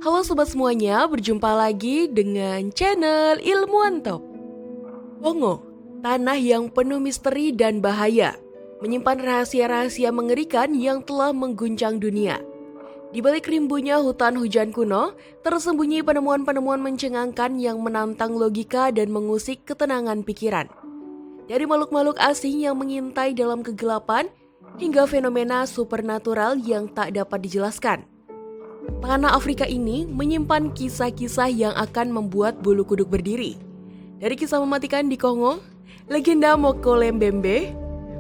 Halo sobat semuanya, berjumpa lagi dengan channel Ilmuwan Top. Kongo, tanah yang penuh misteri dan bahaya, menyimpan rahasia-rahasia mengerikan yang telah mengguncang dunia. Di balik rimbunya hutan hujan kuno, tersembunyi penemuan-penemuan mencengangkan yang menantang logika dan mengusik ketenangan pikiran. Dari makhluk-makhluk asing yang mengintai dalam kegelapan, hingga fenomena supernatural yang tak dapat dijelaskan. Tanah Afrika ini menyimpan kisah-kisah yang akan membuat bulu kuduk berdiri. Dari kisah mematikan di Kongo, legenda Mokole Mbembe,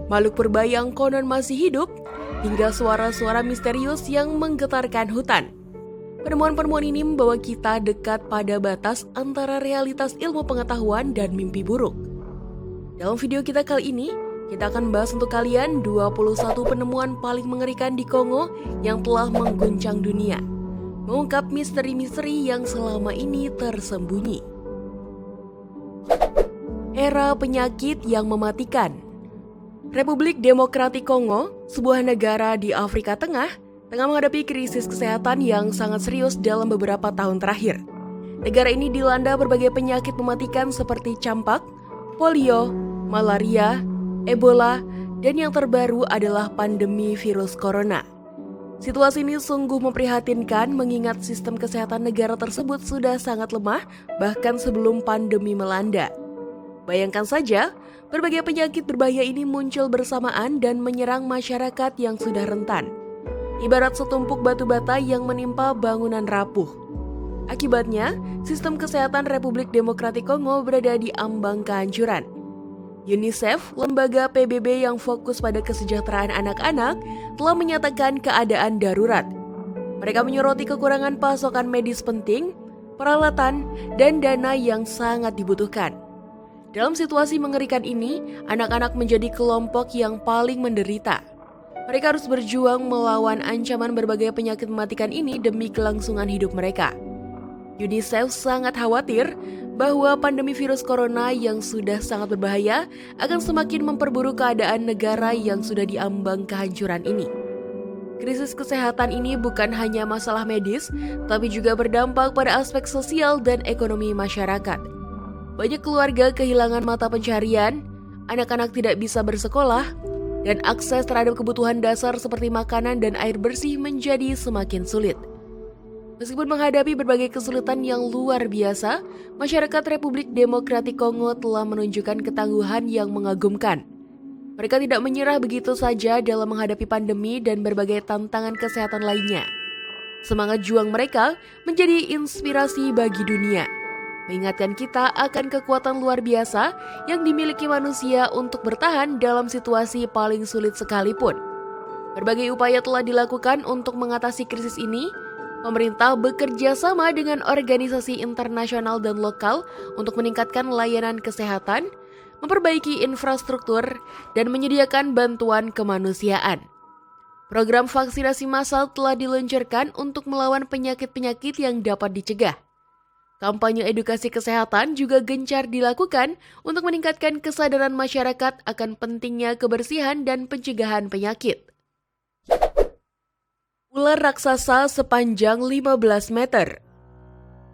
makhluk purba yang konon masih hidup, hingga suara-suara misterius yang menggetarkan hutan. Penemuan-penemuan ini membawa kita dekat pada batas antara realitas ilmu pengetahuan dan mimpi buruk. Dalam video kita kali ini, kita akan bahas untuk kalian 21 penemuan paling mengerikan di Kongo yang telah mengguncang dunia. Mengungkap misteri-misteri yang selama ini tersembunyi. Era penyakit yang mematikan. Republik Demokratik Kongo, sebuah negara di Afrika Tengah, tengah menghadapi krisis kesehatan yang sangat serius dalam beberapa tahun terakhir. Negara ini dilanda berbagai penyakit mematikan seperti campak, polio, malaria, Ebola, dan yang terbaru adalah pandemi virus corona. Situasi ini sungguh memprihatinkan mengingat sistem kesehatan negara tersebut sudah sangat lemah bahkan sebelum pandemi melanda. Bayangkan saja, berbagai penyakit berbahaya ini muncul bersamaan dan menyerang masyarakat yang sudah rentan. Ibarat setumpuk batu bata yang menimpa bangunan rapuh. Akibatnya, sistem kesehatan Republik Demokratik Kongo berada di ambang kehancuran. UNICEF, lembaga PBB yang fokus pada kesejahteraan anak-anak, telah menyatakan keadaan darurat. Mereka menyoroti kekurangan pasokan medis penting, peralatan, dan dana yang sangat dibutuhkan. Dalam situasi mengerikan ini, anak-anak menjadi kelompok yang paling menderita. Mereka harus berjuang melawan ancaman berbagai penyakit mematikan ini demi kelangsungan hidup mereka. UNICEF sangat khawatir bahwa pandemi virus corona yang sudah sangat berbahaya akan semakin memperburuk keadaan negara yang sudah diambang kehancuran ini. Krisis kesehatan ini bukan hanya masalah medis, tapi juga berdampak pada aspek sosial dan ekonomi masyarakat. Banyak keluarga kehilangan mata pencarian, anak-anak tidak bisa bersekolah, dan akses terhadap kebutuhan dasar seperti makanan dan air bersih menjadi semakin sulit. Meskipun menghadapi berbagai kesulitan yang luar biasa, masyarakat Republik Demokratik Kongo telah menunjukkan ketangguhan yang mengagumkan. Mereka tidak menyerah begitu saja dalam menghadapi pandemi dan berbagai tantangan kesehatan lainnya. Semangat juang mereka menjadi inspirasi bagi dunia, mengingatkan kita akan kekuatan luar biasa yang dimiliki manusia untuk bertahan dalam situasi paling sulit sekalipun. Berbagai upaya telah dilakukan untuk mengatasi krisis ini. Pemerintah bekerja sama dengan organisasi internasional dan lokal untuk meningkatkan layanan kesehatan, memperbaiki infrastruktur, dan menyediakan bantuan kemanusiaan. Program vaksinasi massal telah diluncurkan untuk melawan penyakit-penyakit yang dapat dicegah. Kampanye edukasi kesehatan juga gencar dilakukan untuk meningkatkan kesadaran masyarakat akan pentingnya kebersihan dan pencegahan penyakit. Ular raksasa sepanjang 15 meter.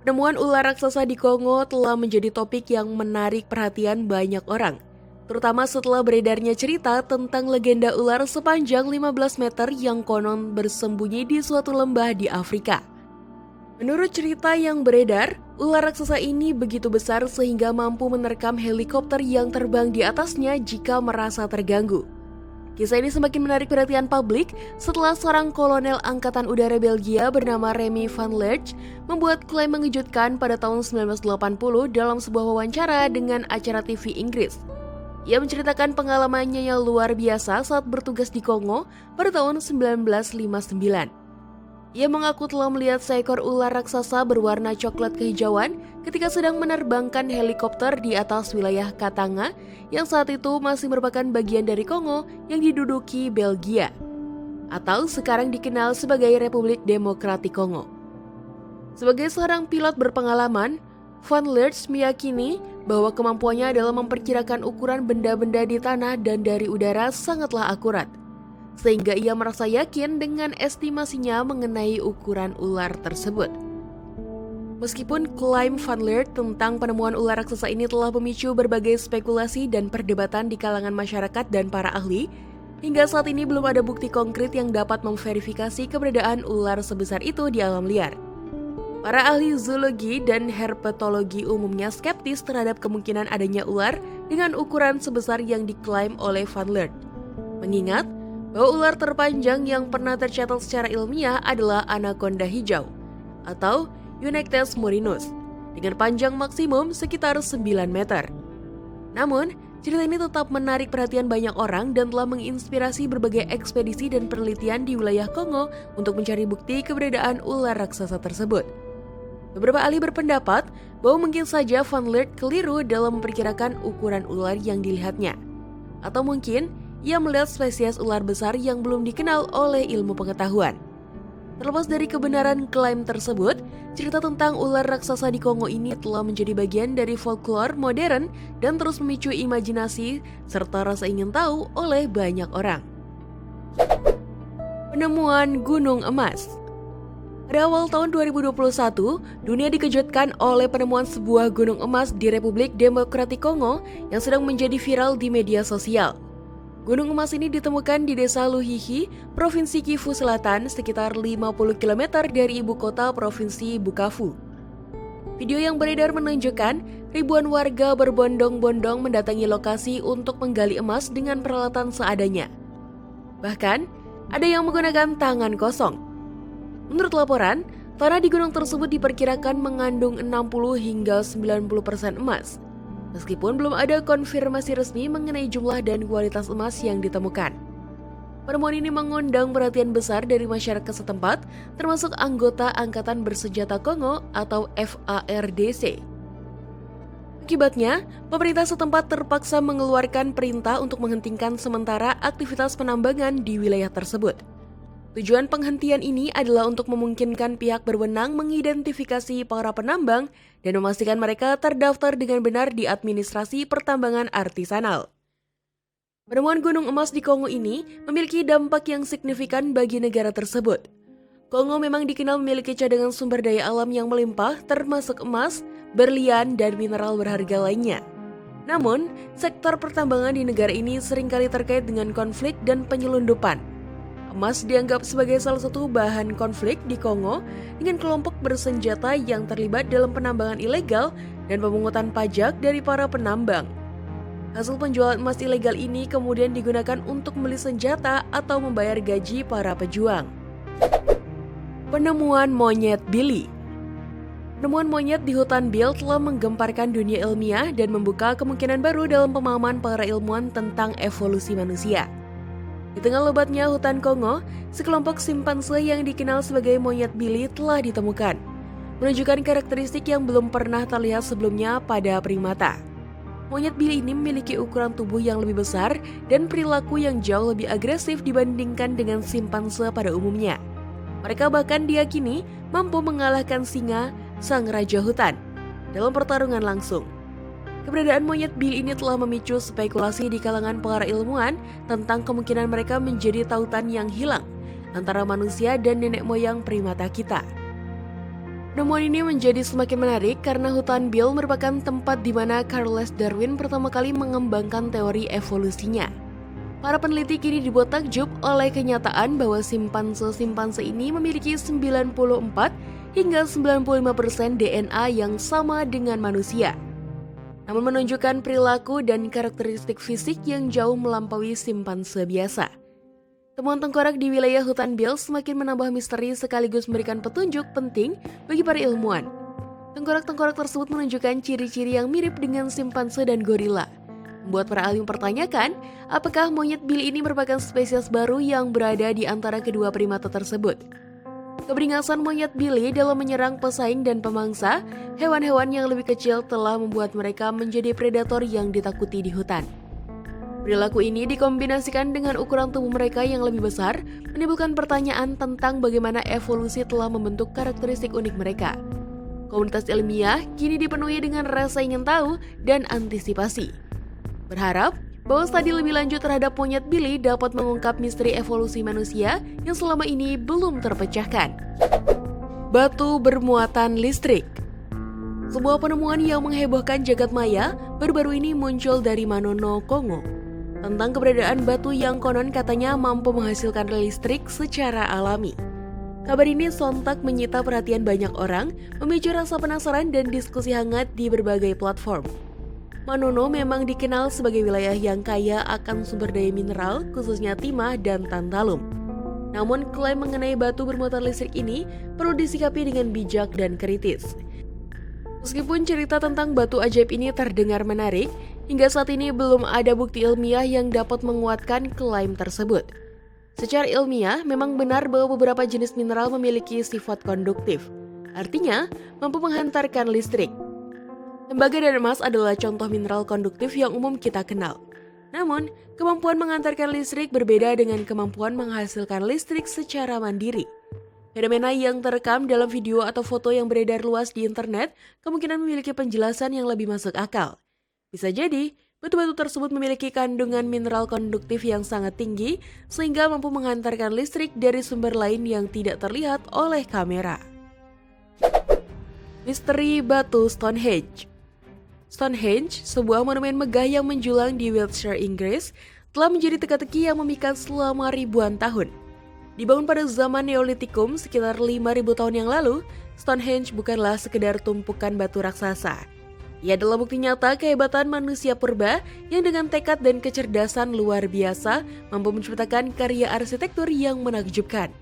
Penemuan ular raksasa di Kongo telah menjadi topik yang menarik perhatian banyak orang, terutama setelah beredarnya cerita tentang legenda ular sepanjang 15 meter yang konon bersembunyi di suatu lembah di Afrika. Menurut cerita yang beredar, ular raksasa ini begitu besar sehingga mampu menerkam helikopter yang terbang di atasnya jika merasa terganggu. Kisah ini semakin menarik perhatian publik setelah seorang kolonel Angkatan Udara Belgia bernama Remy van Lerch membuat klaim mengejutkan pada tahun 1980 dalam sebuah wawancara dengan acara TV Inggris. Ia menceritakan pengalamannya yang luar biasa saat bertugas di Kongo pada tahun 1959. Ia mengaku telah melihat seekor ular raksasa berwarna coklat kehijauan ketika sedang menerbangkan helikopter di atas wilayah Katanga yang saat itu masih merupakan bagian dari Kongo yang diduduki Belgia, atau sekarang dikenal sebagai Republik Demokratik Kongo. Sebagai seorang pilot berpengalaman, Van Lerch meyakini bahwa kemampuannya dalam memperkirakan ukuran benda-benda di tanah dan dari udara sangatlah akurat. sehingga ia merasa yakin dengan estimasinya mengenai ukuran ular tersebut. Meskipun klaim Van Leert tentang penemuan ular raksasa ini telah memicu berbagai spekulasi dan perdebatan di kalangan masyarakat dan para ahli, hingga saat ini belum ada bukti konkret yang dapat memverifikasi keberadaan ular sebesar itu di alam liar. Para ahli zoologi dan herpetologi umumnya skeptis terhadap kemungkinan adanya ular dengan ukuran sebesar yang diklaim oleh Van Leert. Mengingat bahwa ular terpanjang yang pernah tercatat secara ilmiah adalah anaconda hijau atau Eunectes murinus dengan panjang maksimum sekitar 9 meter. Namun, cerita ini tetap menarik perhatian banyak orang dan telah menginspirasi berbagai ekspedisi dan penelitian di wilayah Kongo untuk mencari bukti keberadaan ular raksasa tersebut. Beberapa ahli berpendapat bahwa mungkin saja Van Leert keliru dalam memperkirakan ukuran ular yang dilihatnya. Atau mungkin ia melihat spesies ular besar yang belum dikenal oleh ilmu pengetahuan. Terlepas dari kebenaran klaim tersebut, cerita tentang ular raksasa di Kongo ini telah menjadi bagian dari folklore modern dan terus memicu imajinasi serta rasa ingin tahu oleh banyak orang. Penemuan Gunung Emas. Pada awal tahun 2021, dunia dikejutkan oleh penemuan sebuah gunung emas di Republik Demokratik Kongo yang sedang menjadi viral di media sosial. Gunung emas ini ditemukan di desa Luhihi, Provinsi Kivu Selatan, sekitar 50 km dari ibu kota Provinsi Bukavu. Video yang beredar menunjukkan ribuan warga berbondong-bondong mendatangi lokasi untuk menggali emas dengan peralatan seadanya. Bahkan, ada yang menggunakan tangan kosong. Menurut laporan, tanah di gunung tersebut diperkirakan mengandung 60 hingga 90% emas. Meskipun belum ada konfirmasi resmi mengenai jumlah dan kualitas emas yang ditemukan. Penemuan ini mengundang perhatian besar dari masyarakat setempat, termasuk anggota Angkatan Bersenjata Kongo atau FARDC. Akibatnya, pemerintah setempat terpaksa mengeluarkan perintah untuk menghentikan sementara aktivitas penambangan di wilayah tersebut. Tujuan penghentian ini adalah untuk memungkinkan pihak berwenang mengidentifikasi para penambang dan memastikan mereka terdaftar dengan benar di administrasi pertambangan artisanal. Penemuan gunung emas di Kongo ini memiliki dampak yang signifikan bagi negara tersebut. Kongo memang dikenal memiliki cadangan sumber daya alam yang melimpah, termasuk emas, berlian, dan mineral berharga lainnya. Namun, sektor pertambangan di negara ini seringkali terkait dengan konflik dan penyelundupan. Emas dianggap sebagai salah satu bahan konflik di Kongo dengan kelompok bersenjata yang terlibat dalam penambangan ilegal dan pemungutan pajak dari para penambang. Hasil penjualan emas ilegal ini kemudian digunakan untuk membeli senjata atau membayar gaji para pejuang. Penemuan monyet Billy. Penemuan monyet di hutan Bill telah menggemparkan dunia ilmiah dan membuka kemungkinan baru dalam pemahaman para ilmuwan tentang evolusi manusia. Di tengah lebatnya hutan Kongo, sekelompok simpanse yang dikenal sebagai monyet Billy telah ditemukan, menunjukkan karakteristik yang belum pernah terlihat sebelumnya pada primata. Monyet Billy ini memiliki ukuran tubuh yang lebih besar dan perilaku yang jauh lebih agresif dibandingkan dengan simpanse pada umumnya. Mereka bahkan diyakini mampu mengalahkan singa, sang raja hutan, dalam pertarungan langsung. Keberadaan monyet Billy ini telah memicu spekulasi di kalangan para ilmuwan tentang kemungkinan mereka menjadi tautan yang hilang antara manusia dan nenek moyang primata kita. Penemuan ini menjadi semakin menarik karena hutan Bill merupakan tempat di mana Charles Darwin pertama kali mengembangkan teori evolusinya. Para peneliti kini dibuat takjub oleh kenyataan bahwa simpanse ini memiliki 94 hingga 95% DNA yang sama dengan manusia, namun menunjukkan perilaku dan karakteristik fisik yang jauh melampaui simpanse biasa. Temuan tengkorak di wilayah hutan Bill semakin menambah misteri sekaligus memberikan petunjuk penting bagi para ilmuwan. Tengkorak-tengkorak tersebut menunjukkan ciri-ciri yang mirip dengan simpanse dan gorila, membuat para ahli mempertanyakan apakah monyet Billy ini merupakan spesies baru yang berada di antara kedua primata tersebut. Keberingasan monyet Billy dalam menyerang pesaing dan pemangsa hewan-hewan yang lebih kecil telah membuat mereka menjadi predator yang ditakuti di hutan. Perilaku ini dikombinasikan dengan ukuran tubuh mereka yang lebih besar, menimbulkan pertanyaan tentang bagaimana evolusi telah membentuk karakteristik unik mereka. Komunitas ilmiah kini dipenuhi dengan rasa ingin tahu dan antisipasi, berharap bahwa studi lebih lanjut terhadap monyet Billy dapat mengungkap misteri evolusi manusia yang selama ini belum terpecahkan. Batu bermuatan listrik. Sebuah penemuan yang menghebohkan jagat maya baru-baru ini muncul dari Manono, Kongo, tentang keberadaan batu yang konon katanya mampu menghasilkan listrik secara alami. Kabar ini sontak menyita perhatian banyak orang, memicu rasa penasaran dan diskusi hangat di berbagai platform. Manono memang dikenal sebagai wilayah yang kaya akan sumber daya mineral, khususnya timah dan tantalum. Namun, klaim mengenai batu bermuatan listrik ini perlu disikapi dengan bijak dan kritis. Meskipun cerita tentang batu ajaib ini terdengar menarik, hingga saat ini belum ada bukti ilmiah yang dapat menguatkan klaim tersebut. Secara ilmiah, memang benar bahwa beberapa jenis mineral memiliki sifat konduktif, artinya mampu menghantarkan listrik. Tembaga dan emas adalah contoh mineral konduktif yang umum kita kenal. Namun, kemampuan mengantarkan listrik berbeda dengan kemampuan menghasilkan listrik secara mandiri. Fenomena yang terekam dalam video atau foto yang beredar luas di internet kemungkinan memiliki penjelasan yang lebih masuk akal. Bisa jadi, batu-batu tersebut memiliki kandungan mineral konduktif yang sangat tinggi sehingga mampu menghantarkan listrik dari sumber lain yang tidak terlihat oleh kamera. Misteri batu Stonehenge. Stonehenge, sebuah monumen megah yang menjulang di Wiltshire, Inggris, telah menjadi teka-teki yang memikat selama ribuan tahun. Dibangun pada zaman Neolitikum sekitar 5.000 tahun yang lalu, Stonehenge bukanlah sekedar tumpukan batu raksasa. Ia adalah bukti nyata kehebatan manusia purba yang dengan tekad dan kecerdasan luar biasa mampu menciptakan karya arsitektur yang menakjubkan.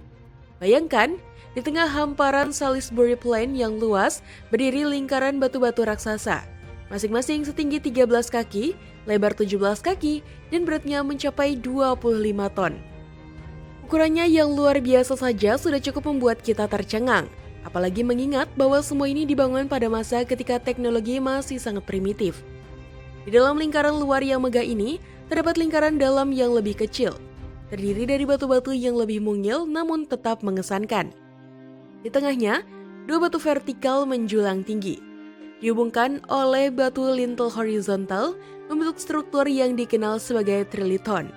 Bayangkan, di tengah hamparan Salisbury Plain yang luas, berdiri lingkaran batu-batu raksasa. Masing-masing setinggi 13 kaki, lebar 17 kaki, dan beratnya mencapai 25 ton. Ukurannya yang luar biasa saja sudah cukup membuat kita tercengang, apalagi mengingat bahwa semua ini dibangun pada masa ketika teknologi masih sangat primitif. Di dalam lingkaran luar yang megah ini, terdapat lingkaran dalam yang lebih kecil, terdiri dari batu-batu yang lebih mungil namun tetap mengesankan. Di tengahnya, dua batu vertikal menjulang tinggi. Dihubungkan oleh batu lintel horizontal membentuk struktur yang dikenal sebagai triliton.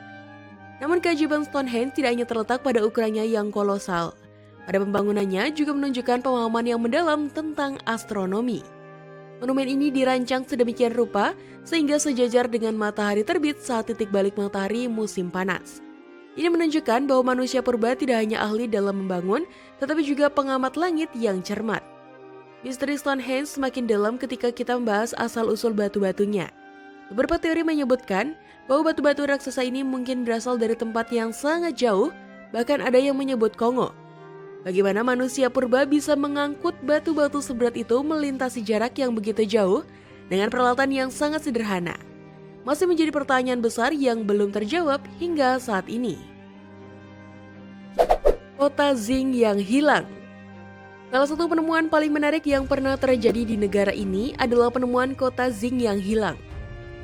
Namun keajaiban Stonehenge tidak hanya terletak pada ukurannya yang kolosal. Pada pembangunannya juga menunjukkan pemahaman yang mendalam tentang astronomi. Monumen ini dirancang sedemikian rupa sehingga sejajar dengan matahari terbit saat titik balik matahari musim panas. Ini menunjukkan bahwa manusia purba tidak hanya ahli dalam membangun, tetapi juga pengamat langit yang cermat. Misteri Stonehenge semakin dalam ketika kita membahas asal-usul batu-batunya. Beberapa teori menyebutkan bahwa batu-batu raksasa ini mungkin berasal dari tempat yang sangat jauh, bahkan ada yang menyebut Kongo. Bagaimana manusia purba bisa mengangkut batu-batu seberat itu melintasi jarak yang begitu jauh dengan peralatan yang sangat sederhana? Masih menjadi pertanyaan besar yang belum terjawab hingga saat ini. Kota Zing yang hilang. Salah satu penemuan paling menarik yang pernah terjadi di negara ini adalah penemuan kota Zing yang hilang.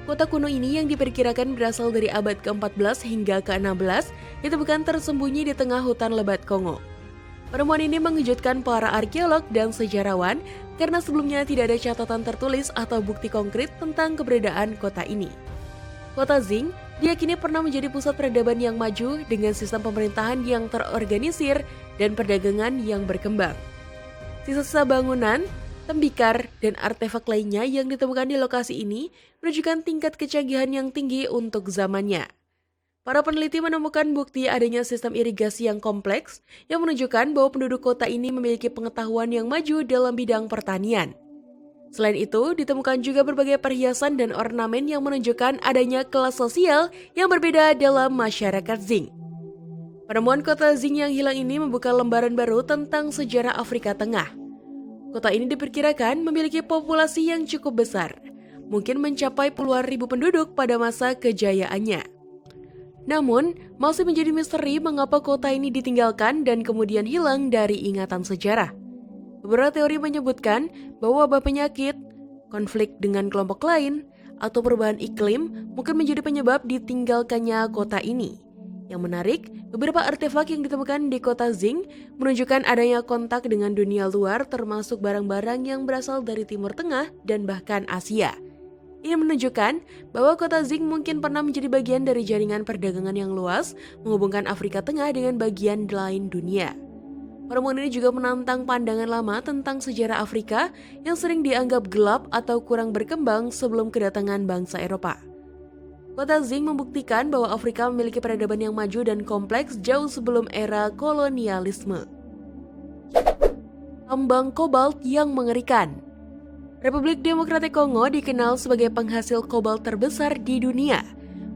Kota kuno ini yang diperkirakan berasal dari abad ke-14 hingga ke-16 ditemukan tersembunyi di tengah hutan lebat Kongo. Penemuan ini mengejutkan para arkeolog dan sejarawan karena sebelumnya tidak ada catatan tertulis atau bukti konkret tentang keberadaan kota ini. Kota Zing diyakini pernah menjadi pusat peradaban yang maju dengan sistem pemerintahan yang terorganisir dan perdagangan yang berkembang. Sisa-sisa bangunan, tembikar, dan artefak lainnya yang ditemukan di lokasi ini menunjukkan tingkat kecanggihan yang tinggi untuk zamannya. Para peneliti menemukan bukti adanya sistem irigasi yang kompleks yang menunjukkan bahwa penduduk kota ini memiliki pengetahuan yang maju dalam bidang pertanian. Selain itu, ditemukan juga berbagai perhiasan dan ornamen yang menunjukkan adanya kelas sosial yang berbeda dalam masyarakat Zing. Penemuan kota Zing yang hilang ini membuka lembaran baru tentang sejarah Afrika Tengah. Kota ini diperkirakan memiliki populasi yang cukup besar, mungkin mencapai puluhan ribu penduduk pada masa kejayaannya. Namun, masih menjadi misteri mengapa kota ini ditinggalkan dan kemudian hilang dari ingatan sejarah. Beberapa teori menyebutkan bahwa wabah penyakit, konflik dengan kelompok lain, atau perubahan iklim mungkin menjadi penyebab ditinggalkannya kota ini. Yang menarik, beberapa artefak yang ditemukan di kota Zing menunjukkan adanya kontak dengan dunia luar termasuk barang-barang yang berasal dari Timur Tengah dan bahkan Asia. Ini menunjukkan bahwa kota Zing mungkin pernah menjadi bagian dari jaringan perdagangan yang luas menghubungkan Afrika Tengah dengan bagian lain dunia. Pertemuan ini juga menantang pandangan lama tentang sejarah Afrika yang sering dianggap gelap atau kurang berkembang sebelum kedatangan bangsa Eropa. Kota Zing membuktikan bahwa Afrika memiliki peradaban yang maju dan kompleks jauh sebelum era kolonialisme. Tambang kobalt yang mengerikan. Republik Demokratik Kongo dikenal sebagai penghasil kobalt terbesar di dunia,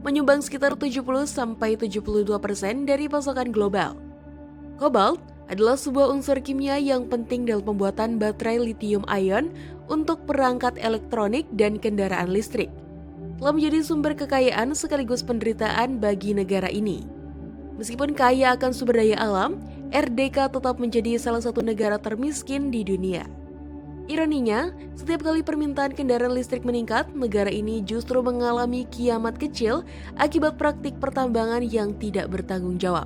menyumbang sekitar 70-72% dari pasokan global. Kobalt adalah sebuah unsur kimia yang penting dalam pembuatan baterai lithium ion untuk perangkat elektronik dan kendaraan listrik. Telah menjadi sumber kekayaan sekaligus penderitaan bagi negara ini. Meskipun kaya akan sumber daya alam, RDK tetap menjadi salah satu negara termiskin di dunia. Ironinya, setiap kali permintaan kendaraan listrik meningkat, negara ini justru mengalami kiamat kecil akibat praktik pertambangan yang tidak bertanggung jawab.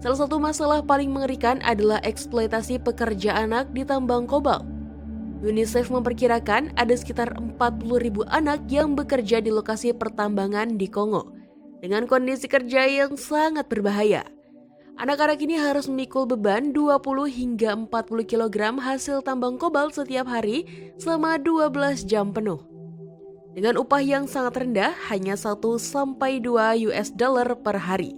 Salah satu masalah paling mengerikan adalah eksploitasi pekerja anak di tambang kobalt. UNICEF memperkirakan ada sekitar 40.000 anak yang bekerja di lokasi pertambangan di Kongo, dengan kondisi kerja yang sangat berbahaya. Anak-anak ini harus memikul beban 20 hingga 40 kg hasil tambang kobalt setiap hari selama 12 jam penuh. Dengan upah yang sangat rendah, hanya 1-2 US dollar per hari.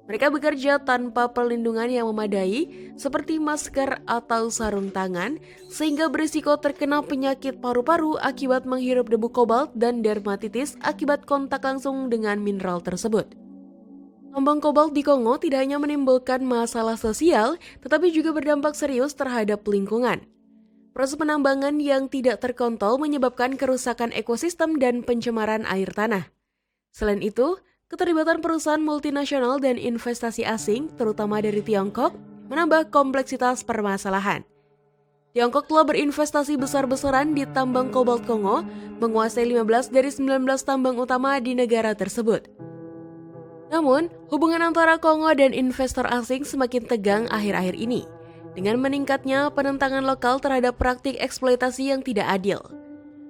Mereka bekerja tanpa perlindungan yang memadai seperti masker atau sarung tangan, sehingga berisiko terkena penyakit paru-paru akibat menghirup debu kobalt dan dermatitis akibat kontak langsung dengan mineral tersebut. Tambang kobalt di Kongo tidak hanya menimbulkan masalah sosial, tetapi juga berdampak serius terhadap lingkungan. Proses penambangan yang tidak terkontrol menyebabkan kerusakan ekosistem dan pencemaran air tanah. Selain itu, keterlibatan perusahaan multinasional dan investasi asing, terutama dari Tiongkok, menambah kompleksitas permasalahan. Tiongkok telah berinvestasi besar-besaran di tambang kobalt Kongo, menguasai 15 dari 19 tambang utama di negara tersebut. Namun, hubungan antara Kongo dan investor asing semakin tegang akhir-akhir ini, dengan meningkatnya penentangan lokal terhadap praktik eksploitasi yang tidak adil.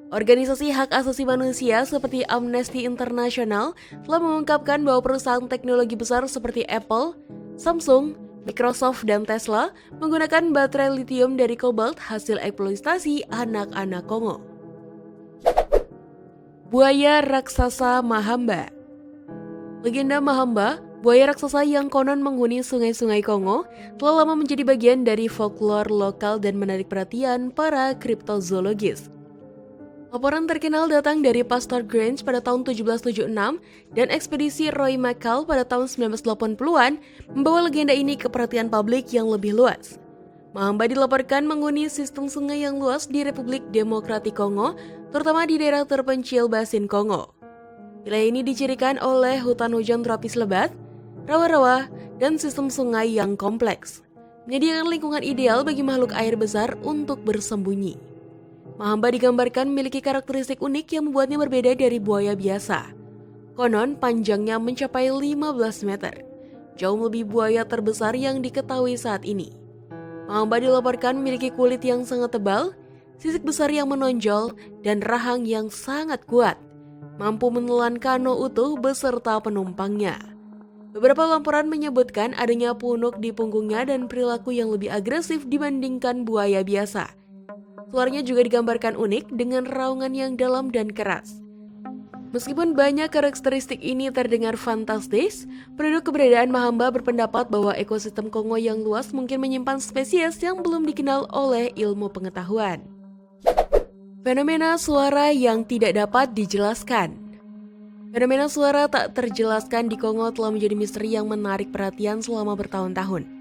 Organisasi hak asasi manusia seperti Amnesty International telah mengungkapkan bahwa perusahaan teknologi besar seperti Apple, Samsung, Microsoft, dan Tesla menggunakan baterai lithium dari kobalt hasil eksploitasi anak-anak Kongo. Buaya raksasa Mahamba. Legenda Mahamba, buaya raksasa yang konon menghuni sungai-sungai Kongo, telah lama menjadi bagian dari folklore lokal dan menarik perhatian para kriptozoologis. Laporan terkenal datang dari Pastor Grange pada tahun 1776 dan ekspedisi Roy McCall pada tahun 1980-an membawa legenda ini ke perhatian publik yang lebih luas. Mahamba dilaporkan menghuni sistem sungai yang luas di Republik Demokratik Kongo, terutama di daerah terpencil Basin Kongo. Wilayah ini dicirikan oleh hutan hujan tropis lebat, rawa-rawa, dan sistem sungai yang kompleks, menyediakan lingkungan ideal bagi makhluk air besar untuk bersembunyi. Mahamba digambarkan memiliki karakteristik unik yang membuatnya berbeda dari buaya biasa. Konon panjangnya mencapai 15 meter, jauh melebihi buaya terbesar yang diketahui saat ini. Mahamba dilaporkan memiliki kulit yang sangat tebal, sisik besar yang menonjol, dan rahang yang sangat kuat, mampu menelan kano utuh beserta penumpangnya. Beberapa laporan menyebutkan adanya punuk di punggungnya dan perilaku yang lebih agresif dibandingkan buaya biasa. Suaranya juga digambarkan unik dengan raungan yang dalam dan keras. Meskipun banyak karakteristik ini terdengar fantastis, penduduk keberadaan Mahamba berpendapat bahwa ekosistem Kongo yang luas mungkin menyimpan spesies yang belum dikenal oleh ilmu pengetahuan. Fenomena suara yang tidak dapat dijelaskan. Fenomena suara tak terjelaskan di Kongo telah menjadi misteri yang menarik perhatian selama bertahun-tahun.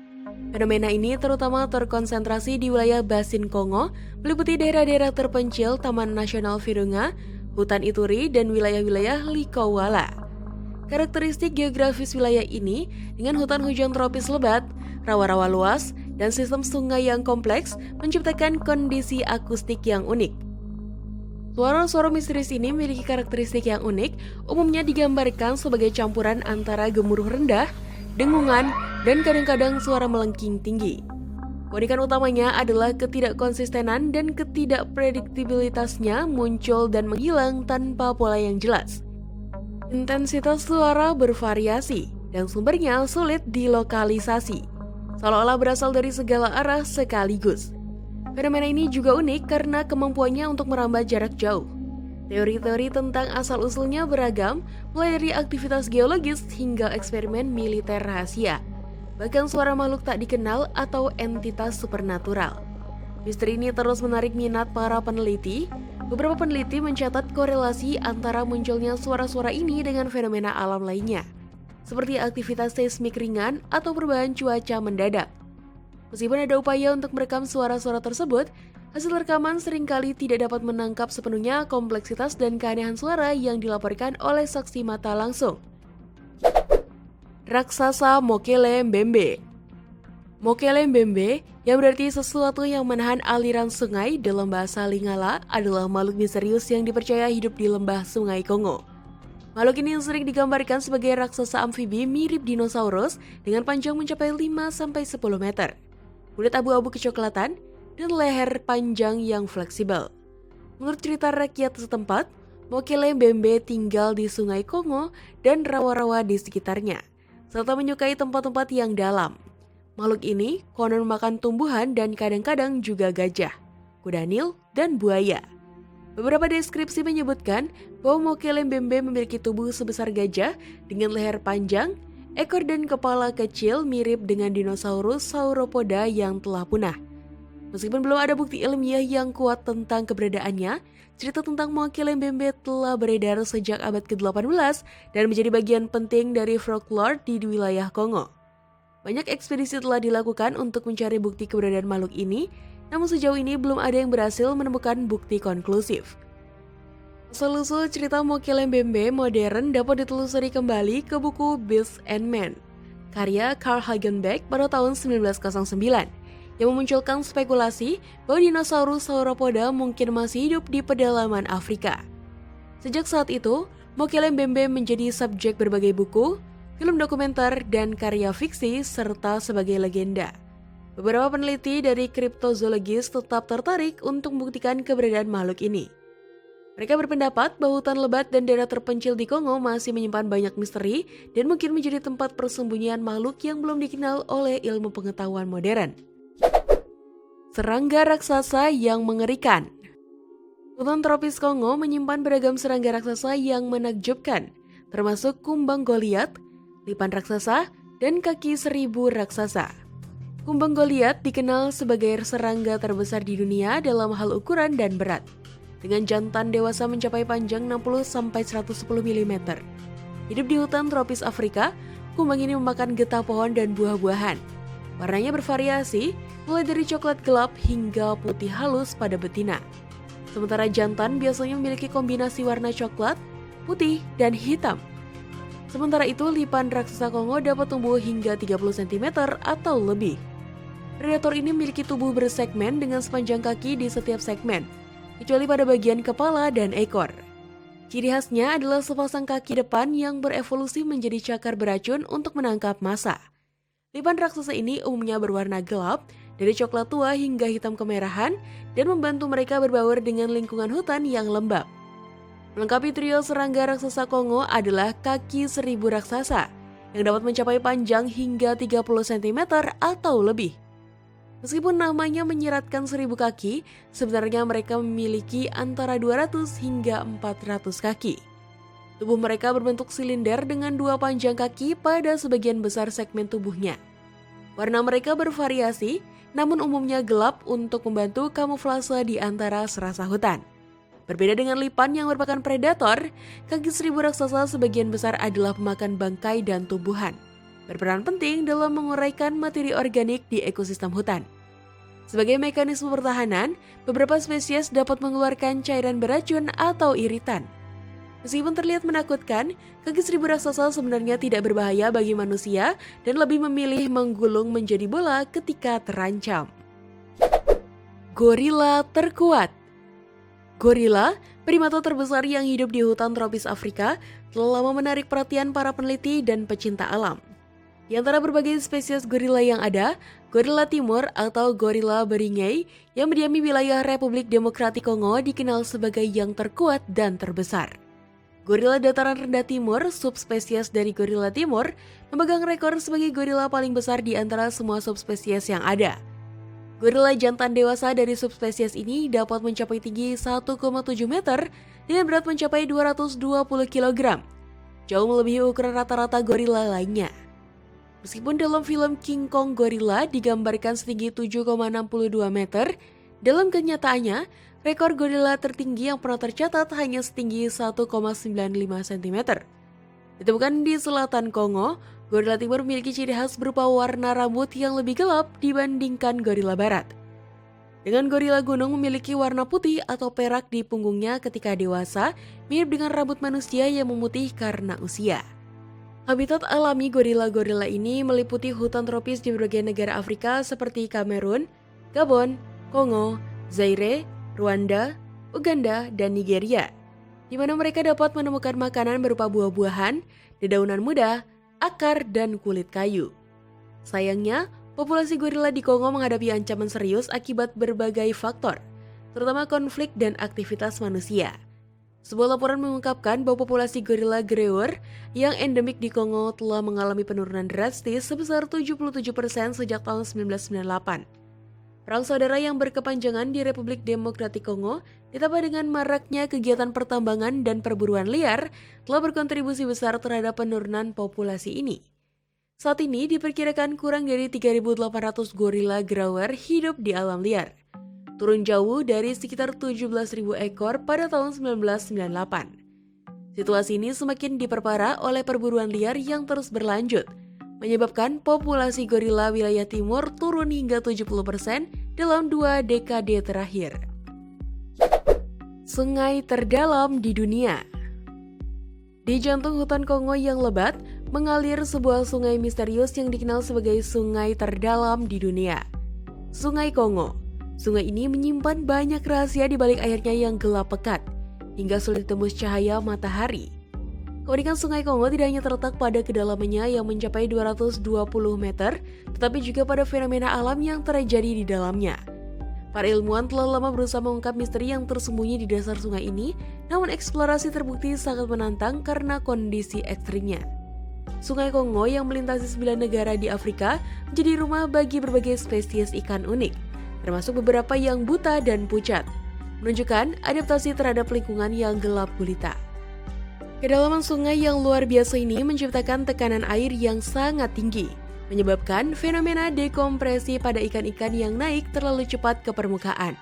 Fenomena ini terutama terkonsentrasi di wilayah Basin Kongo, meliputi daerah-daerah terpencil Taman Nasional Virunga, Hutan Ituri, dan wilayah-wilayah Likouala. Karakteristik geografis wilayah ini dengan hutan hujan tropis lebat, rawa-rawa luas, dan sistem sungai yang kompleks menciptakan kondisi akustik yang unik. Suara-suara misterius ini memiliki karakteristik yang unik, umumnya digambarkan sebagai campuran antara gemuruh rendah, dengungan, dan kadang-kadang suara melengking tinggi. Keunikan utamanya adalah ketidakkonsistenan dan ketidakprediktibilitasnya muncul dan menghilang tanpa pola yang jelas. Intensitas suara bervariasi dan sumbernya sulit dilokalisasi. seolah-olah berasal dari segala arah sekaligus. Fenomena ini juga unik karena kemampuannya untuk merambah jarak jauh. Teori-teori tentang asal-usulnya beragam, mulai dari aktivitas geologis hingga eksperimen militer rahasia. Bahkan suara makhluk tak dikenal atau entitas supernatural. Misteri ini terus menarik minat para peneliti. Beberapa peneliti mencatat korelasi antara munculnya suara-suara ini dengan fenomena alam lainnya, seperti aktivitas seismik ringan atau perubahan cuaca mendadak. Meskipun ada upaya untuk merekam suara-suara tersebut, hasil rekaman seringkali tidak dapat menangkap sepenuhnya kompleksitas dan keanehan suara yang dilaporkan oleh saksi mata langsung. Raksasa Mokele Mbembe. Mokele Mbembe, yang berarti sesuatu yang menahan aliran sungai dalam bahasa Lingala, adalah makhluk misterius yang dipercaya hidup di lembah Sungai Kongo. Makhluk ini sering digambarkan sebagai raksasa amfibi mirip dinosaurus dengan panjang mencapai 5-10 meter, kulit abu-abu kecoklatan, dan leher panjang yang fleksibel. Menurut cerita rakyat setempat, Mokele Mbembe tinggal di Sungai Kongo dan rawa-rawa di sekitarnya, serta menyukai tempat-tempat yang dalam. Makhluk ini konon memakan tumbuhan dan kadang-kadang juga gajah, kuda Nil, dan buaya. Beberapa deskripsi menyebutkan bahwa Mokele Mbembe memiliki tubuh sebesar gajah dengan leher panjang, ekor dan kepala kecil mirip dengan dinosaurus sauropoda yang telah punah. Meskipun belum ada bukti ilmiah yang kuat tentang keberadaannya, cerita tentang Mokele Mbembe telah beredar sejak abad ke-18 dan menjadi bagian penting dari folklore di wilayah Kongo. Banyak ekspedisi telah dilakukan untuk mencari bukti keberadaan makhluk ini, namun sejauh ini belum ada yang berhasil menemukan bukti konklusif. Asal-usul cerita Mokele Mbembe modern dapat ditelusuri kembali ke buku Beasts and Men, karya Carl Hagenbeck pada tahun 1909, yang memunculkan spekulasi bahwa dinosaurus sauropoda mungkin masih hidup di pedalaman Afrika. Sejak saat itu, Mokele Mbembe menjadi subjek berbagai buku, film dokumenter, dan karya fiksi, serta sebagai legenda. Beberapa peneliti dari kriptozoologis tetap tertarik untuk membuktikan keberadaan makhluk ini. Mereka berpendapat bahwa hutan lebat dan daerah terpencil di Kongo masih menyimpan banyak misteri dan mungkin menjadi tempat persembunyian makhluk yang belum dikenal oleh ilmu pengetahuan modern. Serangga raksasa yang mengerikan. Hutan tropis Kongo menyimpan beragam serangga raksasa yang menakjubkan, termasuk kumbang Goliat, lipan raksasa, dan kaki seribu raksasa. Kumbang Goliat dikenal sebagai serangga terbesar di dunia dalam hal ukuran dan berat, dengan jantan dewasa mencapai panjang 60-110 mm. Hidup di hutan tropis Afrika, kumbang ini memakan getah pohon dan buah-buahan. Warnanya bervariasi, mulai dari coklat gelap hingga putih halus pada betina. Sementara jantan biasanya memiliki kombinasi warna coklat, putih, dan hitam. Sementara itu, lipan raksasa Kongo dapat tumbuh hingga 30 cm atau lebih. Predator ini memiliki tubuh bersegmen dengan sepanjang kaki di setiap segmen, kecuali pada bagian kepala dan ekor. Ciri khasnya adalah sepasang kaki depan yang berevolusi menjadi cakar beracun untuk menangkap massa. Lipan raksasa ini umumnya berwarna gelap, dari coklat tua hingga hitam kemerahan, dan membantu mereka berbaur dengan lingkungan hutan yang lembab. Melengkapi trio serangga raksasa Kongo adalah kaki seribu raksasa, yang dapat mencapai panjang hingga 30 cm atau lebih. Meskipun namanya menyiratkan 1000 kaki, sebenarnya mereka memiliki antara 200 hingga 400 kaki. Tubuh mereka berbentuk silinder dengan 2 panjang kaki pada sebagian besar segmen tubuhnya. Warna mereka bervariasi, namun umumnya gelap untuk membantu kamuflase di antara serasa hutan. Berbeda dengan lipan yang merupakan predator, kaki seribu raksasa sebagian besar adalah pemakan bangkai dan tumbuhan, berperan penting dalam menguraikan materi organik di ekosistem hutan. Sebagai mekanisme pertahanan, beberapa spesies dapat mengeluarkan cairan beracun atau iritan. Meskipun terlihat menakutkan, kaki seribu raksasa sebenarnya tidak berbahaya bagi manusia dan lebih memilih menggulung menjadi bola ketika terancam. Gorila terkuat. Gorila, primata terbesar yang hidup di hutan tropis Afrika, telah lama menarik perhatian para peneliti dan pecinta alam. Di antara berbagai spesies gorila yang ada, gorila timur atau gorila beringei yang mendiami wilayah Republik Demokratik Kongo dikenal sebagai yang terkuat dan terbesar. Gorila dataran rendah timur, subspesies dari gorila timur, memegang rekor sebagai gorila paling besar di antara semua subspesies yang ada. Gorila jantan dewasa dari subspesies ini dapat mencapai tinggi 1,7 meter dengan berat mencapai 220 kg, jauh melebihi ukuran rata-rata gorila lainnya. Meskipun dalam film King Kong Gorilla digambarkan setinggi 7,62 meter, dalam kenyataannya, rekor gorila tertinggi yang pernah tercatat hanya setinggi 1,95 cm. Ditemukan di selatan Kongo, gorila timur memiliki ciri khas berupa warna rambut yang lebih gelap dibandingkan gorila barat. Dengan gorila gunung memiliki warna putih atau perak di punggungnya ketika dewasa, mirip dengan rambut manusia yang memutih karena usia. Habitat alami gorila-gorila ini meliputi hutan tropis di berbagai negara Afrika seperti Kamerun, Gabon, Kongo, Zaire, Rwanda, Uganda, dan Nigeria, di mana mereka dapat menemukan makanan berupa buah-buahan, dedaunan muda, akar, dan kulit kayu. Sayangnya, populasi gorila di Kongo menghadapi ancaman serius akibat berbagai faktor, terutama konflik dan aktivitas manusia. Sebuah laporan mengungkapkan bahwa populasi gorila greur yang endemik di Kongo telah mengalami penurunan drastis sebesar 77% sejak tahun 1998. Perang saudara yang berkepanjangan di Republik Demokratik Kongo ditambah dengan maraknya kegiatan pertambangan dan perburuan liar telah berkontribusi besar terhadap penurunan populasi ini. Saat ini diperkirakan kurang dari 3.800 gorila greur hidup di alam liar, turun jauh dari sekitar 17.000 ekor pada tahun 1998. Situasi ini semakin diperparah oleh perburuan liar yang terus berlanjut, menyebabkan populasi gorila wilayah timur turun hingga 70% dalam 2 dekade terakhir. Sungai terdalam di dunia. Di jantung hutan Kongo yang lebat, mengalir sebuah sungai misterius yang dikenal sebagai sungai terdalam di dunia. Sungai Kongo. Sungai ini menyimpan banyak rahasia di balik airnya yang gelap pekat, hingga sulit tembus cahaya matahari. Keunikan Sungai Kongo tidak hanya terletak pada kedalamannya yang mencapai 220 meter, tetapi juga pada fenomena alam yang terjadi di dalamnya. Para ilmuwan telah lama berusaha mengungkap misteri yang tersembunyi di dasar sungai ini, namun eksplorasi terbukti sangat menantang karena kondisi ekstrimnya. Sungai Kongo yang melintasi 9 negara di Afrika menjadi rumah bagi berbagai spesies ikan unik, termasuk beberapa yang buta dan pucat, menunjukkan adaptasi terhadap lingkungan yang gelap gulita. Kedalaman sungai yang luar biasa ini menciptakan tekanan air yang sangat tinggi, menyebabkan fenomena dekompresi pada ikan-ikan yang naik terlalu cepat ke permukaan.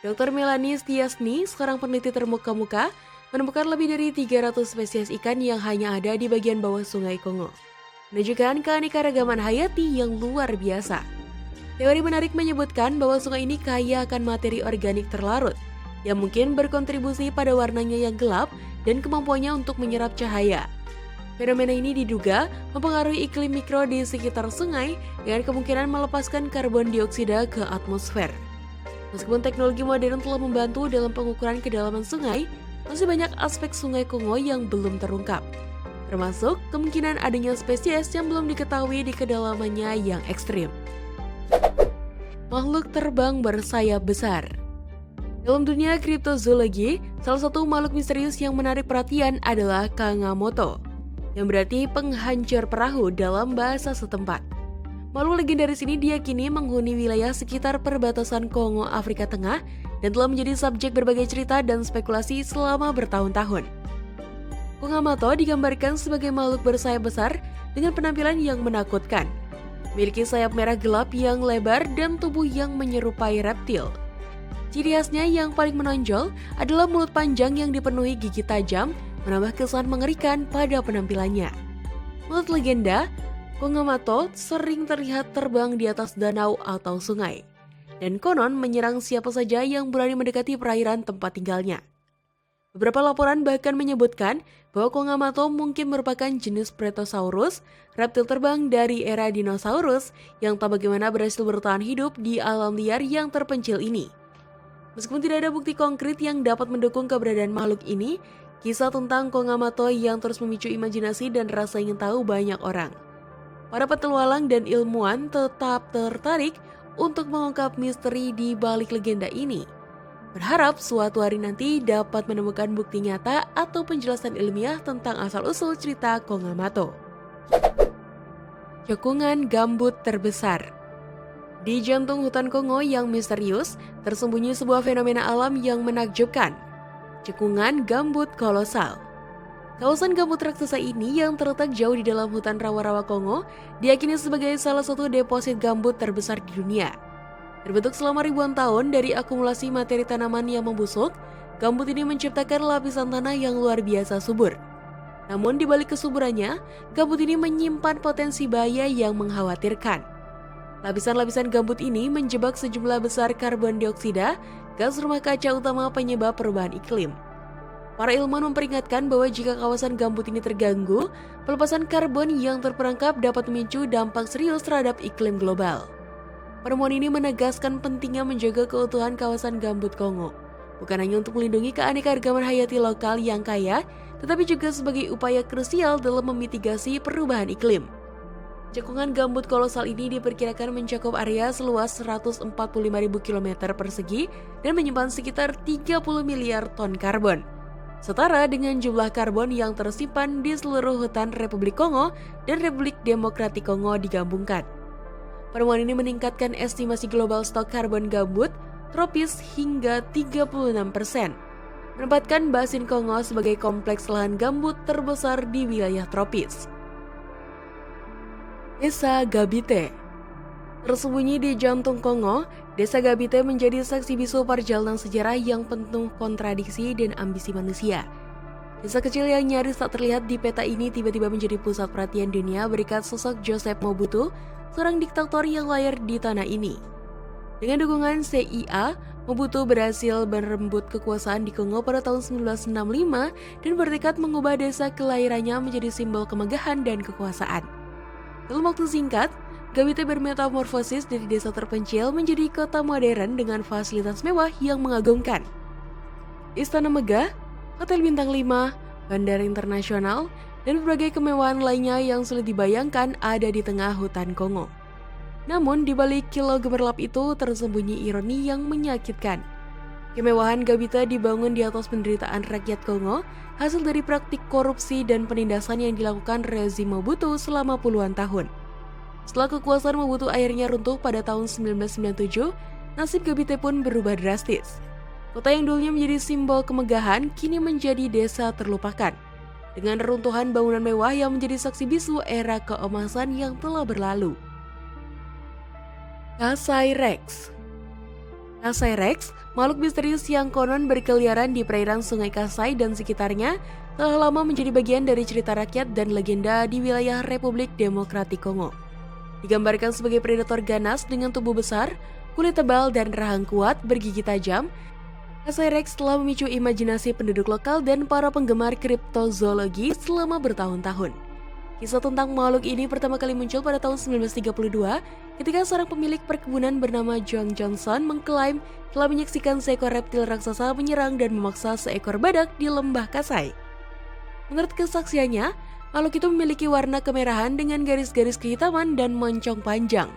Dr. Melanie Stiasny, seorang peneliti termuka-muka, menemukan lebih dari 300 spesies ikan yang hanya ada di bagian bawah Sungai Kongo, menunjukkan keanekaragaman hayati yang luar biasa. Teori menarik menyebutkan bahwa sungai ini kaya akan materi organik terlarut, yang mungkin berkontribusi pada warnanya yang gelap dan kemampuannya untuk menyerap cahaya. Fenomena ini diduga mempengaruhi iklim mikro di sekitar sungai dengan kemungkinan melepaskan karbon dioksida ke atmosfer. Meskipun teknologi modern telah membantu dalam pengukuran kedalaman sungai, masih banyak aspek Sungai Kongo yang belum terungkap, termasuk kemungkinan adanya spesies yang belum diketahui di kedalamannya yang ekstrim. Makhluk terbang bersayap besar. Dalam dunia kriptozoologi, salah satu makhluk misterius yang menarik perhatian adalah Kangamoto, yang berarti penghancur perahu dalam bahasa setempat. Makhluk legendaris ini diyakini menghuni wilayah sekitar perbatasan Kongo, Afrika Tengah, dan telah menjadi subjek berbagai cerita dan spekulasi selama bertahun-tahun. Kangamoto digambarkan sebagai makhluk bersayap besar dengan penampilan yang menakutkan, memiliki sayap merah gelap yang lebar dan tubuh yang menyerupai reptil. Ciri khasnya yang paling menonjol adalah mulut panjang yang dipenuhi gigi tajam, menambah kesan mengerikan pada penampilannya. Menurut legenda, Kangamoto sering terlihat terbang di atas danau atau sungai, dan konon menyerang siapa saja yang berani mendekati perairan tempat tinggalnya. Beberapa laporan bahkan menyebutkan bahwa Kangamoto mungkin merupakan jenis Pretosaurus, reptil terbang dari era dinosaurus yang tak bagaimana berhasil bertahan hidup di alam liar yang terpencil ini. Meskipun tidak ada bukti konkret yang dapat mendukung keberadaan makhluk ini, kisah tentang Kangamoto yang terus memicu imajinasi dan rasa ingin tahu banyak orang. Para petualang dan ilmuwan tetap tertarik untuk mengungkap misteri di balik legenda ini. berharap suatu hari nanti dapat menemukan bukti nyata atau penjelasan ilmiah tentang asal-usul cerita Kongamato. Cekungan gambut terbesar. Di jantung hutan Kongo yang misterius, tersembunyi sebuah fenomena alam yang menakjubkan. Cekungan gambut kolosal. Kawasan gambut raksasa ini yang terletak jauh di dalam hutan rawa-rawa Kongo diyakini sebagai salah satu deposit gambut terbesar di dunia. Terbentuk selama ribuan tahun dari akumulasi materi tanaman yang membusuk, gambut ini menciptakan lapisan tanah yang luar biasa subur. Namun di balik kesuburannya, gambut ini menyimpan potensi bahaya yang mengkhawatirkan. Lapisan-lapisan gambut ini menjebak sejumlah besar karbon dioksida, gas rumah kaca utama penyebab perubahan iklim. Para ilmuwan memperingatkan bahwa jika kawasan gambut ini terganggu, pelepasan karbon yang terperangkap dapat memicu dampak serius terhadap iklim global. Penemuan ini menegaskan pentingnya menjaga keutuhan kawasan gambut Kongo, bukan hanya untuk melindungi keanekaragaman hayati lokal yang kaya, tetapi juga sebagai upaya krusial dalam memitigasi perubahan iklim. Cekungan gambut kolosal ini diperkirakan mencakup area seluas 145.000 km persegi dan menyimpan sekitar 30 miliar ton karbon. Setara dengan jumlah karbon yang tersimpan di seluruh hutan Republik Kongo dan Republik Demokratik Kongo digabungkan. Penemuan ini meningkatkan estimasi global stok karbon gambut tropis hingga 36%, menempatkan Basin Kongo sebagai kompleks lahan gambut terbesar di wilayah tropis. Desa Gabite. Tersembunyi di jantung Kongo, Desa Gabite menjadi saksi bisu perjalanan sejarah yang penuh kontradiksi dan ambisi manusia. Desa kecil yang nyaris tak terlihat di peta ini tiba-tiba menjadi pusat perhatian dunia berkat sosok Joseph Mobutu, seorang diktator yang lahir di tanah ini. Dengan dukungan CIA, Mobutu berhasil merembut kekuasaan di Kongo pada tahun 1965 dan bertekad mengubah desa kelahirannya menjadi simbol kemegahan dan kekuasaan. Dalam waktu singkat, Gabite bermetamorfosis dari desa terpencil menjadi kota modern dengan fasilitas mewah yang mengagumkan. Istana megah, hotel bintang 5, bandara internasional, dan berbagai kemewahan lainnya yang sulit dibayangkan ada di tengah hutan Kongo. Namun di balik kilau gemerlap itu tersembunyi ironi yang menyakitkan. Kemewahan Gabite dibangun di atas penderitaan rakyat Kongo, hasil dari praktik korupsi dan penindasan yang dilakukan rezim Mobutu selama puluhan tahun. Setelah kekuasaan Mobutu akhirnya runtuh pada tahun 1997, nasib Gabite pun berubah drastis. Kota yang dulunya menjadi simbol kemegahan kini menjadi desa terlupakan, dengan reruntuhan bangunan mewah yang menjadi saksi bisu era keemasan yang telah berlalu. Kasai Rex. Kasai Rex, makhluk misterius yang konon berkeliaran di perairan Sungai Kasai dan sekitarnya, telah lama menjadi bagian dari cerita rakyat dan legenda di wilayah Republik Demokratik Kongo. Digambarkan sebagai predator ganas dengan tubuh besar, kulit tebal dan rahang kuat bergigi tajam, Kasai Rex telah memicu imajinasi penduduk lokal dan para penggemar kriptozoologi selama bertahun-tahun. Kisah tentang makhluk ini pertama kali muncul pada tahun 1932 ketika seorang pemilik perkebunan bernama John Johnson mengklaim telah menyaksikan seekor reptil raksasa menyerang dan memaksa seekor badak di lembah Kasai. Menurut kesaksiannya, makhluk itu memiliki warna kemerahan dengan garis-garis kehitaman dan moncong panjang,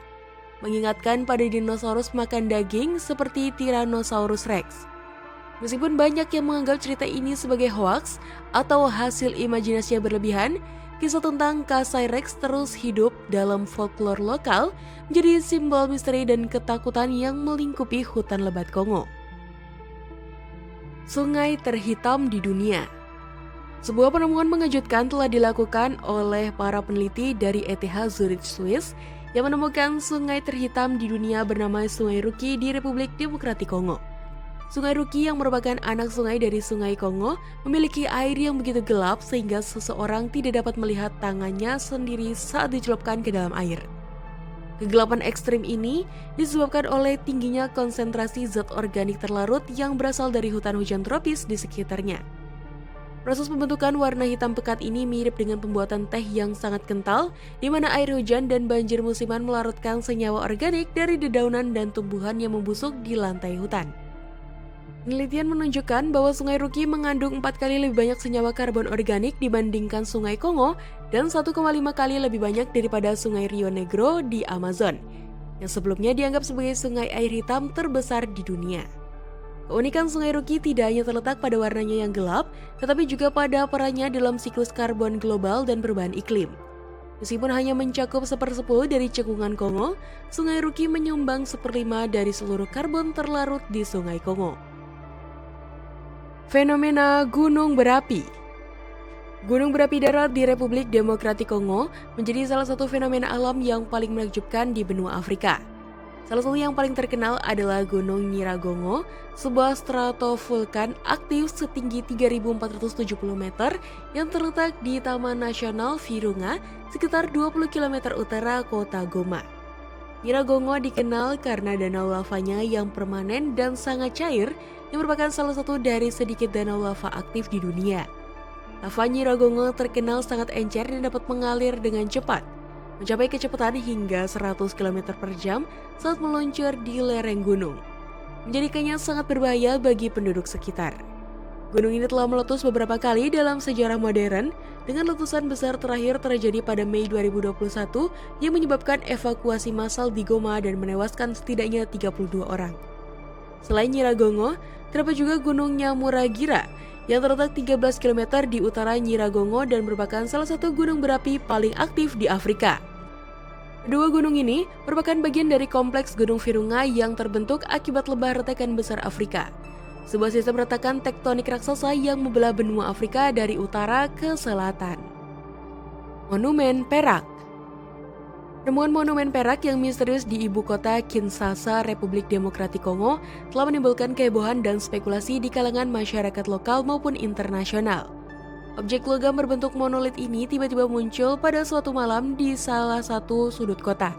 mengingatkan pada dinosaurus makan daging seperti Tyrannosaurus Rex. Meskipun banyak yang menganggap cerita ini sebagai hoaks atau hasil imajinasi yang berlebihan, kisah tentang Kasai Rex terus hidup dalam folklore lokal, menjadi simbol misteri dan ketakutan yang melingkupi hutan lebat Kongo. Sungai terhitam di dunia. Sebuah penemuan mengejutkan telah dilakukan oleh para peneliti dari ETH Zurich, Swiss, yang menemukan sungai terhitam di dunia bernama Sungai Ruki di Republik Demokratik Kongo. Sungai Ruki yang merupakan anak sungai dari Sungai Kongo memiliki air yang begitu gelap sehingga seseorang tidak dapat melihat tangannya sendiri saat dicelupkan ke dalam air. Kegelapan ekstrim ini disebabkan oleh tingginya konsentrasi zat organik terlarut yang berasal dari hutan hujan tropis di sekitarnya. Proses pembentukan warna hitam pekat ini mirip dengan pembuatan teh yang sangat kental, di mana air hujan dan banjir musiman melarutkan senyawa organik dari dedaunan dan tumbuhan yang membusuk di lantai hutan. Penelitian menunjukkan bahwa Sungai Ruki mengandung 4 kali lebih banyak senyawa karbon organik dibandingkan Sungai Kongo dan 1,5 kali lebih banyak daripada Sungai Rio Negro di Amazon, yang sebelumnya dianggap sebagai sungai air hitam terbesar di dunia. Keunikan Sungai Ruki tidak hanya terletak pada warnanya yang gelap, tetapi juga pada perannya dalam siklus karbon global dan perubahan iklim. Meskipun hanya mencakup 1/10 dari cekungan Kongo, Sungai Ruki menyumbang 1/5 dari seluruh karbon terlarut di Sungai Kongo. Fenomena gunung berapi. Gunung berapi darat di Republik Demokratik Kongo menjadi salah satu fenomena alam yang paling menakjubkan di benua Afrika. Salah satu yang paling terkenal adalah Gunung Nyiragongo, sebuah stratovulkan aktif setinggi 3.470 meter yang terletak di Taman Nasional Virunga, sekitar 20 km utara kota Goma. Nyiragongo dikenal karena danau lavanya yang permanen dan sangat cair, yang merupakan salah satu dari sedikit danau lava aktif di dunia. Lava Nyiragongo terkenal sangat encer dan dapat mengalir dengan cepat, mencapai kecepatan hingga 100 km per jam saat meluncur di lereng gunung, menjadikannya sangat berbahaya bagi penduduk sekitar. Gunung ini telah meletus beberapa kali dalam sejarah modern, dengan letusan besar terakhir terjadi pada Mei 2021 yang menyebabkan evakuasi massal di Goma dan menewaskan setidaknya 32 orang. Selain Nyiragongo, terdapat juga Gunung Nyamuragira yang terletak 13 km di utara Nyiragongo dan merupakan salah satu gunung berapi paling aktif di Afrika. Kedua gunung ini merupakan bagian dari kompleks Gunung Virunga yang terbentuk akibat lebah retakan besar Afrika, sebuah sistem retakan tektonik raksasa yang membelah benua Afrika dari utara ke selatan. Monumen Perak. Temuan monumen perak yang misterius di ibu kota Kinshasa, Republik Demokratik Kongo telah menimbulkan kehebohan dan spekulasi di kalangan masyarakat lokal maupun internasional. Objek logam berbentuk monolit ini tiba-tiba muncul pada suatu malam di salah satu sudut kota,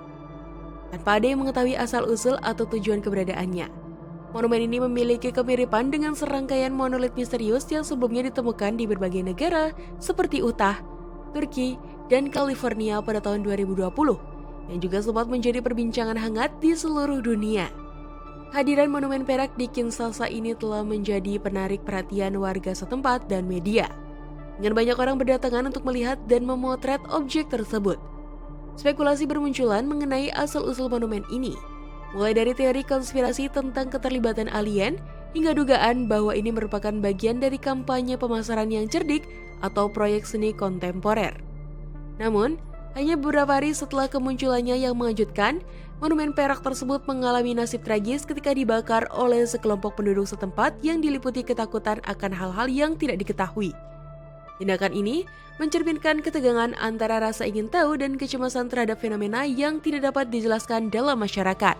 tanpa ada yang mengetahui asal-usul atau tujuan keberadaannya. Monumen ini memiliki kemiripan dengan serangkaian monolit misterius yang sebelumnya ditemukan di berbagai negara seperti Utah, Turki, dan California pada tahun 2020. Yang juga sempat menjadi perbincangan hangat di seluruh dunia. Hadiran monumen perak di Kinshasa ini telah menjadi penarik perhatian warga setempat dan media, dengan banyak orang berdatangan untuk melihat dan memotret objek tersebut. Spekulasi bermunculan mengenai asal-usul monumen ini, mulai dari teori konspirasi tentang keterlibatan alien, hingga dugaan bahwa ini merupakan bagian dari kampanye pemasaran yang cerdik atau proyek seni kontemporer. Namun, hanya beberapa hari setelah kemunculannya yang mengejutkan, monumen perak tersebut mengalami nasib tragis ketika dibakar oleh sekelompok penduduk setempat yang diliputi ketakutan akan hal-hal yang tidak diketahui. Tindakan ini mencerminkan ketegangan antara rasa ingin tahu dan kecemasan terhadap fenomena yang tidak dapat dijelaskan dalam masyarakat.